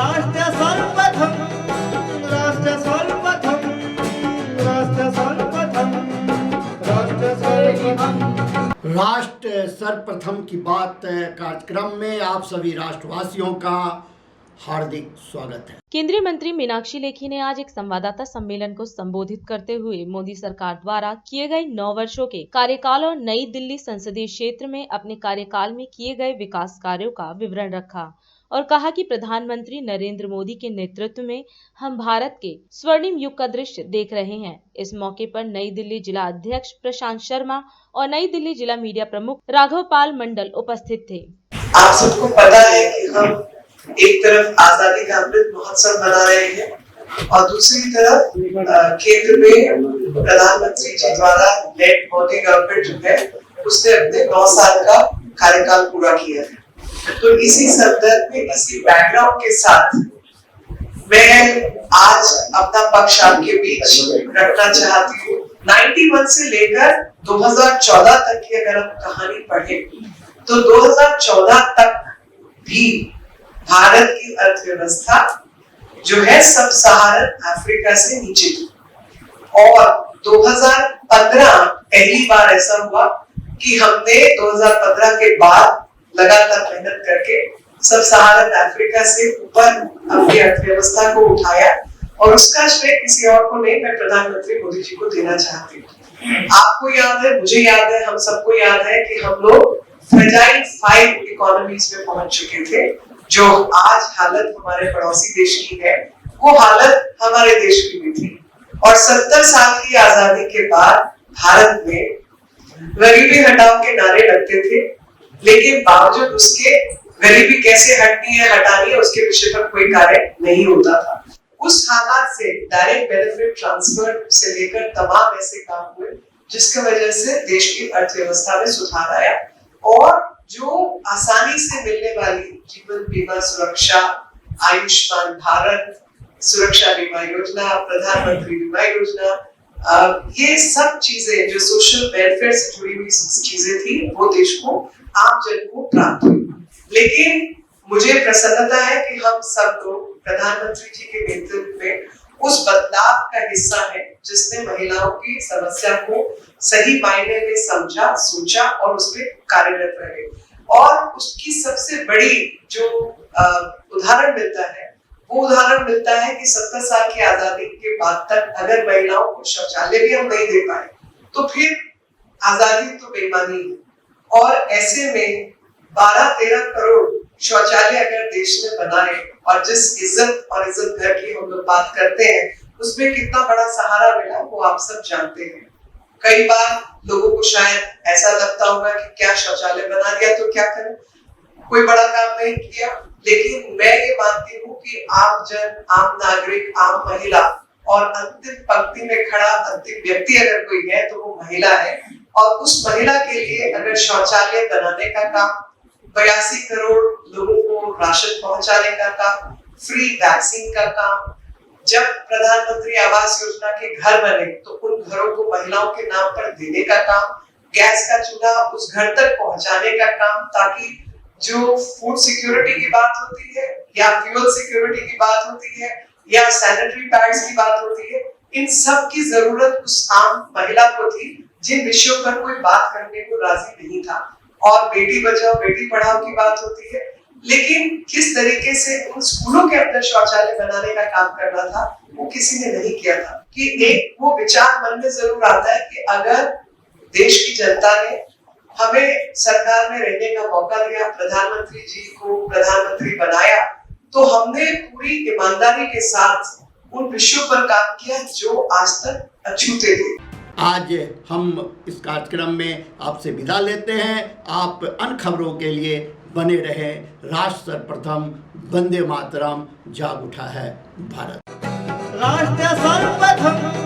राष्ट्र सर्वप्रथम राष्ट्र सर्वप्रथम राष्ट्र सर्वप्रथम राष्ट्र सर्वप्रथम राष्ट्र सर्वप्रथम की बात कार्यक्रम में आप सभी राष्ट्रवासियों का हार्दिक स्वागत है। केंद्रीय मंत्री मीनाक्षी लेखी ने आज एक संवाददाता सम्मेलन को संबोधित करते हुए मोदी सरकार द्वारा किए गए 9 वर्षों के कार्यकाल और नई दिल्ली संसदीय क्षेत्र में अपने कार्यकाल में किए गए विकास कार्यों का विवरण रखा और कहा कि प्रधानमंत्री नरेंद्र मोदी के नेतृत्व में हम भारत के स्वर्णिम युग का दृश्य देख रहे हैं। इस मौके पर नई दिल्ली जिला अध्यक्ष प्रशांत शर्मा और नई दिल्ली जिला मीडिया प्रमुख राघवपाल मंडल उपस्थित थे। आप सबको पता है कि हम एक तरफ आजादी का अमृत महोत्सव मना रहे हैं और दूसरी तरफ केंद्र में प्रधानमंत्री जी द्वारा लेड मोदी गवर्नमेंट जो है उसने अपने 9 साल का कार्यकाल पूरा किया है। तो इसी संदर्भ में इसी बैकग्राउंड के साथ मैं आज अपना पक्ष आपके बीच रखना चाहती हूँ। 91 से लेकर 2014 तक की अगर हम कहानी पढ़े तो 2014 तक भी भारत की अर्थव्यवस्था जो है सब सहारन अफ्रीका से नीचे थी और 2015 पहली बार ऐसा हुआ कि हमने 2015 के बाद लगातार मेहनत करके सब सहारन अफ्रीका से ऊपर अपनी अर्थव्यवस्था को उठाया और उसका श्रेय किसी और को नहीं, मैं प्रधानमंत्री मोदी जी को देना चाहती हूँ। आपको याद है, मुझे याद है, हम सबको याद है कि हम लोग फ्रेजाइल 5 इकोनॉमीज में पहुंच चुके थे। जो आज हालत हमारे पड़ोसी देश की है वो हालत हमारे देश की भी थी और 70 साल की आजादी के बाद भारत में गरीबी हटाओ के नारे लगते थे, लेकिन बावजूद उसके गरीबी कैसे हटनी है हटानी है उसके विषय पर कोई कार्य नहीं होता था। उस हालात से डायरेक्ट बेनिफिट ट्रांसफर से लेकर तमाम ऐसे काम हुए जिसकी वजह से देश की अर्थव्यवस्था में सुधार आया और जो आसानी से मिलने वाली जीवन बीमा सुरक्षा, आयुष्मान भारत सुरक्षा बीमा योजना, प्रधानमंत्री बीमा योजना, ये सब चीजें जो सोशल वेलफेयर से जुड़ी हुई चीजें थी वो देश को आम जन को प्राप्त हुई। लेकिन मुझे प्रसन्नता है कि हम सब लोग प्रधानमंत्री जी के नेतृत्व में उस बदलाव का हिस्सा है जिसने महिलाओं की समस्या को सही मायने में समझा, सोचा और उस पर कार्यरत रहे। और उसकी सबसे बड़ी जो उदाहरण मिलता है वो उदाहरण मिलता है कि 70 साल की आजादी के बाद तक अगर महिलाओं को शौचालय भी हम नहीं दे पाए तो फिर आजादी तो बेईमानी है। और ऐसे में 12-13 करोड़ शौचालय अगर देश में बनाए और जिस इज्जत और इज्जत घर की हम लोग बात करते हैं उसमें कितना बड़ा सहारा मिला वो आप सब जानते हैं। कई बार लोगों को शायद ऐसा लगता होगा कि क्या शौचालय बना दिया तो क्या करें, कोई बड़ा काम नहीं किया, लेकिन मैं ये मानती हूँ कि आम जन, आम नागरिक, आम महिला और अंतिम पंक्ति में खड़ा अंतिम व्यक्ति अगर कोई है तो वो महिला है और उस महिला के लिए अगर शौचालय बनाने का काम, 82 करोड़ लोगों को राशन पहुंचाने का काम, फ्री वैक्सीन का काम, जब प्रधानमंत्री आवास योजना के घर बने तो उन घरों को महिलाओं के नाम पर देने का काम, गैस का चूल्हा उस घर तक पहुंचाने का काम, ताकि जो फूड सिक्योरिटी की बात होती है या फ्यूल सिक्योरिटी की बात होती है या सैनिटरी पैड्स की बात होती है, इन सब की जरूरत उस आम महिला को थी जिन विषयों पर कोई बात करने को राजी नहीं था। और बेटी बचाओ बेटी पढ़ाओ की बात होती है, लेकिन किस तरीके से उन स्कूलों के अंदर शौचालय बनाने का काम करना था वो किसी ने नहीं किया था। कि एक वो विचार मन में जरूर आता है कि अगर देश की जनता ने हमें सरकार में रहने का मौका दिया, प्रधानमंत्री जी को प्रधानमंत्री बनाया, तो हमने पूरी ईमानदारी के साथ उन विषयों पर काम किया जो आज तक अछूते थे। आज हम इस कार्यक्रम में आपसे विदा लेते हैं। आप अन्य खबरों के लिए बने रहे। राष्ट्र सर्वप्रथम, वंदे मातरम, जाग उठा है भारत। राष्ट्र सर्वप्रथम